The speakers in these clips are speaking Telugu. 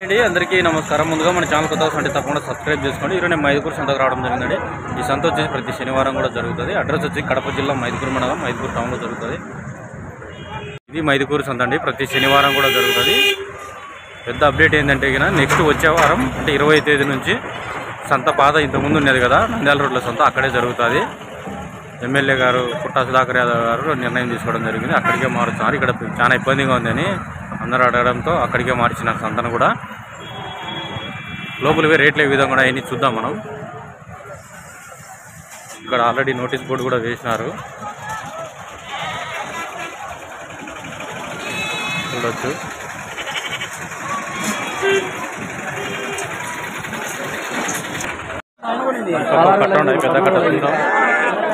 అందరికీ నమస్కారం. ముందుగా మన ఛానల్ కొత్త అంటే తప్పకుండా సబ్స్క్రైబ్ చేసుకోండి. ఈరోజు నేను మైదుకూరు సంతకు రావడం జరిగిందండి. ఈ సంత వచ్చేసి ప్రతి శనివారం కూడా జరుగుతుంది. అడ్రస్ వచ్చి కడప జిల్లా మైదుకూరు మండలం మైదుకూరు టౌన్లో జరుగుతుంది. ఇది మైదుకూరు సంత అండి, ప్రతి శనివారం కూడా జరుగుతుంది. పెద్ద అప్డేట్ ఏంటంటే నెక్స్ట్ వచ్చే వారం అంటే 20వ తేదీ నుంచి సంత పాత ఇంతకుముందు ఉన్నది కదా నంద్యాల రోడ్ల సంత అక్కడే జరుగుతుంది. ఎమ్మెల్యే గారు పుట్టా సుధాకర్ యాదవ్ గారు నిర్ణయం తీసుకోవడం జరిగింది. అక్కడికే మారుతున్నారు. ఇక్కడ చాలా ఇబ్బందిగా ఉందని అందరూ అడగడంతో అక్కడికే మార్చిన సంతను కూడా లోపలివే రేట్లు ఏ విధంగా ఉన్నాయని చూద్దాం మనం. ఇక్కడ ఆల్రెడీ నోటీస్ బోర్డు కూడా వేసినారు, చూడొచ్చు. కట్ట ఉన్నాయి, పెద్ద కట్ట చూద్దాం.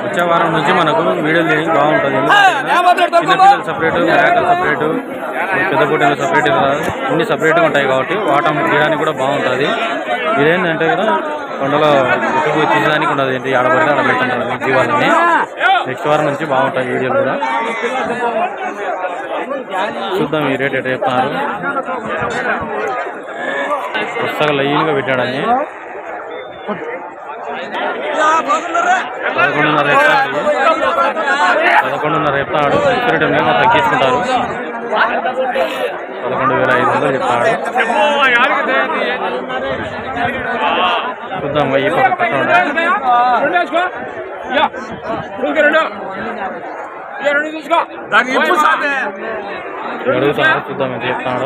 వచ్చే వారం నుంచి మనకు వీడియోలు చేయడానికి బాగుంటుంది. చిన్నపిల్లలు సపరేటు, మేకలు సపరేటు, పెద్ద పొట్టేలు సపరేట్ అన్ని సపరేట్గా ఉంటాయి కాబట్టి వాటం తీయడానికి కూడా బాగుంటుంది. ఇదేంటంటే కదా కొండలో ఎక్కువ తీయడానికి ఉండదు, ఏంటి ఆడబడితే ఆడ పెట్టంటారు జీవాలని. నెక్స్ట్ వారం నుంచి బాగుంటాయి వీడియోలు కూడా. చూద్దాం ఈ రేట్ ఎట్లా చెప్తున్నారు. పుస్తకాలు లైన్గా పెట్టాడని 11,500 చెప్తాడు. సెక్యూరిటీ మేము తగ్గించుకుంటారు. 11,500 చెప్తాడు. చూద్దాం ఈ పక్క కట్టండి. అడుగుతాడు, చూద్దాం ఎంత చెప్తాడు.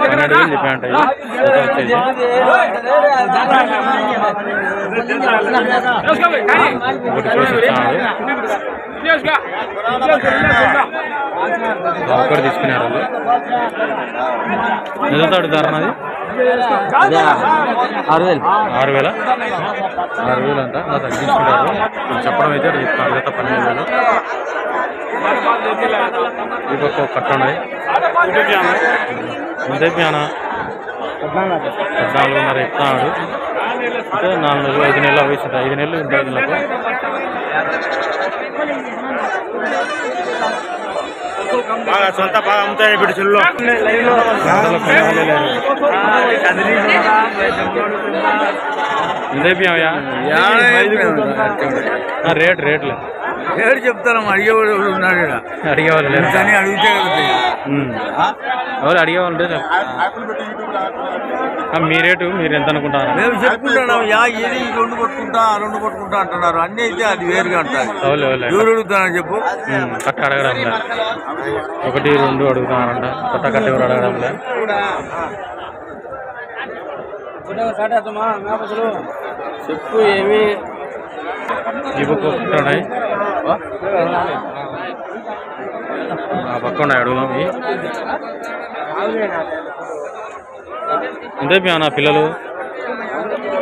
12,000 చెప్పండి. ఒకటి తీసుకున్నారు వాళ్ళు. ఎంత అడుగుతారు నాది? 6,000 అంట. నా తగ్గించుకుంటారు. చెప్పడం అయితే చెప్తాను. జత 12,000. ఇంకొక కట్ట ఉన్నాయి. ఎంత అయిపోయానా? 14,500 చెప్తాడు. అంటే 4 నెలలు 5 నెలలు వయసు 5 నెలలు ఉంటుంది. సొంత బాగా అమ్ముతాయి బిడ్డలు. రేట్లు చెప్తాను. అడిగేవాడు ఉన్నాడు, అడిగేవాళ్ళు లేదు కానీ అడిగితే ఎవరు అడిగేవాళ్ళు మీ రేటు మీరు ఎంత అనుకుంటారు? మేము చెప్పుకుంటాం. ఇది 2 కొట్టుకుంటా 2 కొట్టుకుంటా అంటున్నారు. అన్ని అయితే అది వేరుగా ఉంటాయి. ఎవరు అడుగుతానని చెప్పు. కట్ట అడగడం లేదు, 1, 2 అడుగుతున్నారంట. కొత్త కట్ట ఎవరు అడగడం లేదు. చెప్పు ఏమి ఈ పక్క ఉన్నాయి, ఆ పక్క ఉన్నాయి. అడుగుదాం. ఎంత అయిపోయినా పిల్లలు?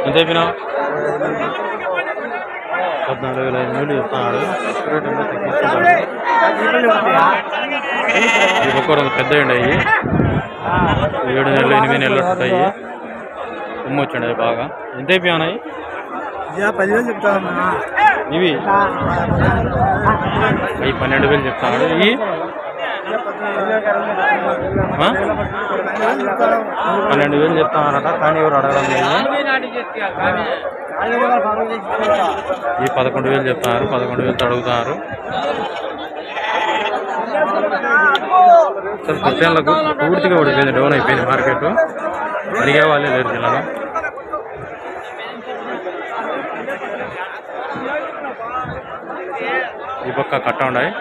ఎంత అయిపోయినా? 14,500 చెప్తున్నాడు. ఈ పక్క పెద్ద ఉన్నాయి. 7 నెలలు 8 నెలలు ఉంటాయి. ఉమ్మొచ్చాడు అది బాగా. ఎంత అయిపోయినాయి? 10,000 చెప్తాను. ఇవి 12,000 చెప్తాడు. ఇవి 12,000 చెప్తానట. కానీ ఎవరు అడగడం లేదు. ఈ 11,000 చెప్తున్నారు. 11,000 అడుగుతున్నారు. అసలు పొట్టేళ్లకు పూర్తిగా పడిపోయింది, డౌన్ అయిపోయింది మార్కెట్. అడిగే వాళ్ళే లేరు జిల్లాలో. ఈ పక్క కట్ట ఉన్నాయి.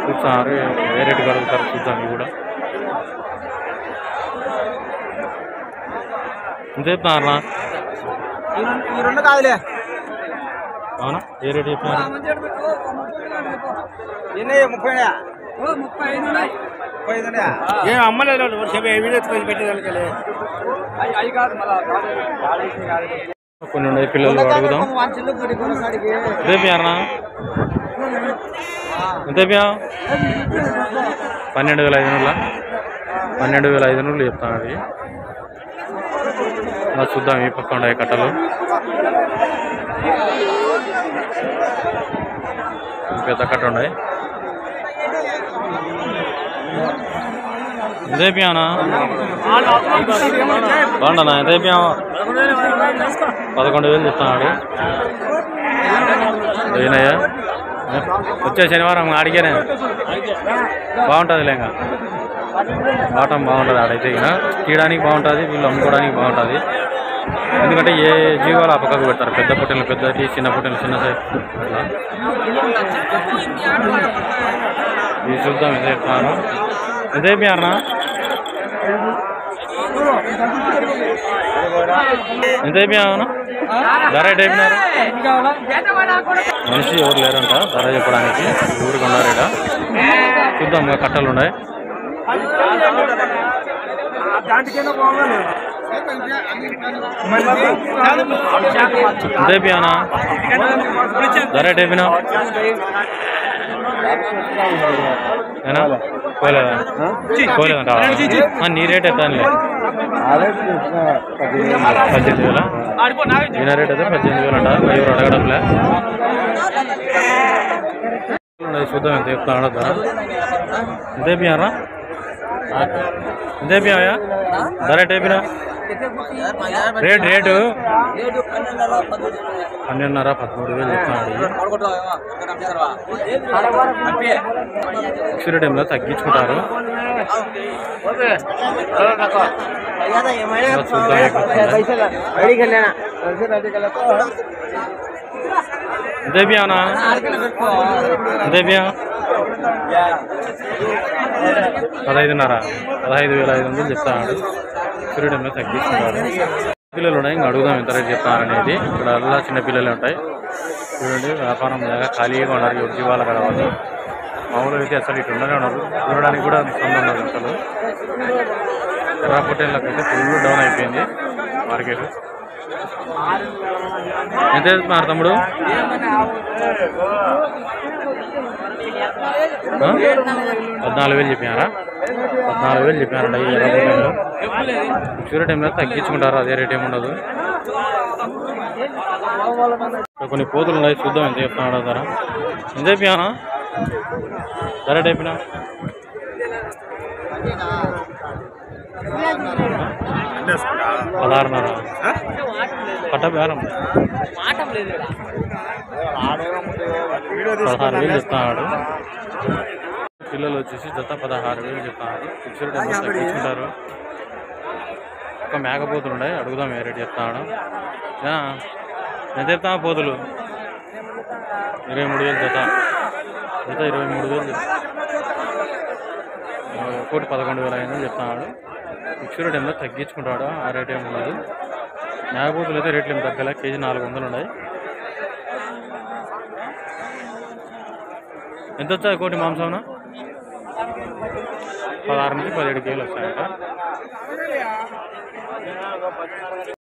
చూస్తున్నారు ఏ రేటు కలుగుతారు చూద్దాం. ఇవి కూడా ఎంత చెప్తున్నారన్నా? అవునా? ఏ రేటు చెప్తున్నారు? 30 అమ్మలేదు. కొన్ని ఉన్నాయి పిల్లలు. అడుగుదాం. రేపు అన్నా ఎంత అయిపోయా? 12,500 చెప్తాను. అది చూద్దాం. ఈ పక్క ఉన్నాయి కట్టలు. పెద్ద కట్ట ఉన్నాయి. ఎంత అయిపోయానా బాగుండనా? ఎంత అయిపోయా? 11,000 చెప్తున్నాడు. అయినాయా? వచ్చే శనివారం అడిగానే బాగుంటుంది లేక వాటం బాగుంటుంది. ఆడైతే ఇక తీయడానికి బాగుంటుంది, వీళ్ళు అమ్ముకోవడానికి బాగుంటుంది. ఎందుకంటే ఏ జీవాలు ఆ పక్కకు పెడతారు, పెద్ద పొట్టెలు పెద్దటి, చిన్న పొట్టెలు చిన్న సైజ్. ఇది చూద్దాం ఎంత చెప్తున్నారు. ఎంత అయిపోయారనా? ఎంత అయిపోయాను? ధర ఎట్ అయిపోయినారు? మనిషి ఎవరు లేరంట ధర చెప్పడానికి, ఊరికి ఉన్నారేట. చూద్దాం కట్టలు ఉన్నాయి. ఎంత అయిపోయానా? ధర ఎట్ అయిపోయినా? పోలేదా? పోలేదంట. నీ రేట్ ఎంత? 18,000. ఈయన రేట్ అయితే 18,000 అంట. ఎవరు అడగడంలే. చూద్దాం ఎంత చెప్తాను. ఎంత అయిపోయారా? ఎంత అయిపోయాయా? ధర ఎట్ అయిపోయినా? రేటు 12,500 13,000 చెప్తున్నాడు. ఫిక్స్డ్ టైంలో తగ్గించుకుంటారు. చూద్దాం. ఎంత అయిపోయానా? ఎంత అయిపోయా? 15,500 15,500 చెప్తాడు. ఫిక్స్డ్ టైంలో తగ్గించుకుంటారు. పిల్లలు ఉన్నాయి, ఇంకా అడుగుదాం ఎంత రేట్ చెప్తారనేది. ఇక్కడ అలా చిన్న పిల్లలు ఉంటాయి చూడండి. వ్యాపారం లాగా ఖాళీగా ఉన్నారు. ఎవరు జీవాలు కావాలి. మామూలుగా అయితే అసలు ఇటు ఉండనే ఉన్నారు. చూడడానికి కూడా సంబంధం ఉండదు అసలు. ఎర్ర పొట్టేళ్ళకి అయితే ఫుల్ డౌన్ అయిపోయింది మార్కెట్. ఎంత చెప్తున్నారు తమ్ముడు? 14,000 చెప్పారా? 14,000 చెప్పారంట. ఈ ఎర్ర పొట్టేళ్ళు ఫిక్స్డ్ టైంలో తగ్గించుకుంటారు, అదే రేట్ ఏమి ఉండదు. కొన్ని పోతులు ఉన్నాయి, చూద్దాం ఎంత చెప్తున్నాడు ధర. ఎంత అయిపోయానా? ధర ఎట్ అయిపోయినా? 16,500 కట్ట బేరం 16,000 చెప్తున్నాడు. పిల్లలు వచ్చేసి జత 16,000 చెప్తున్నారు. ఫిక్స్డ్ టైంలో తగ్గించుకుంటారు. ఒక మేకపోతులు ఉన్నాయి, అడుగుదాం ఏ రేట్ చెప్తాడు. ఎంత చెప్తా? పోతులు 23,000 జత 23,000. ఒకటి 11,500 చెప్తున్నాడు. ఫిక్స్డ్ టైంలో తగ్గించుకుంటాడు, ఆ రేట్ ఏమి ఉండదు. మేకపోతులు అయితే రేట్లు ఏమి తగ్గలే. కేజీ 400 ఉన్నాయి. ఎంత వచ్చాయి కోటి మాంసం? 16 నుంచి 17 కేజీలు వస్తాయంట.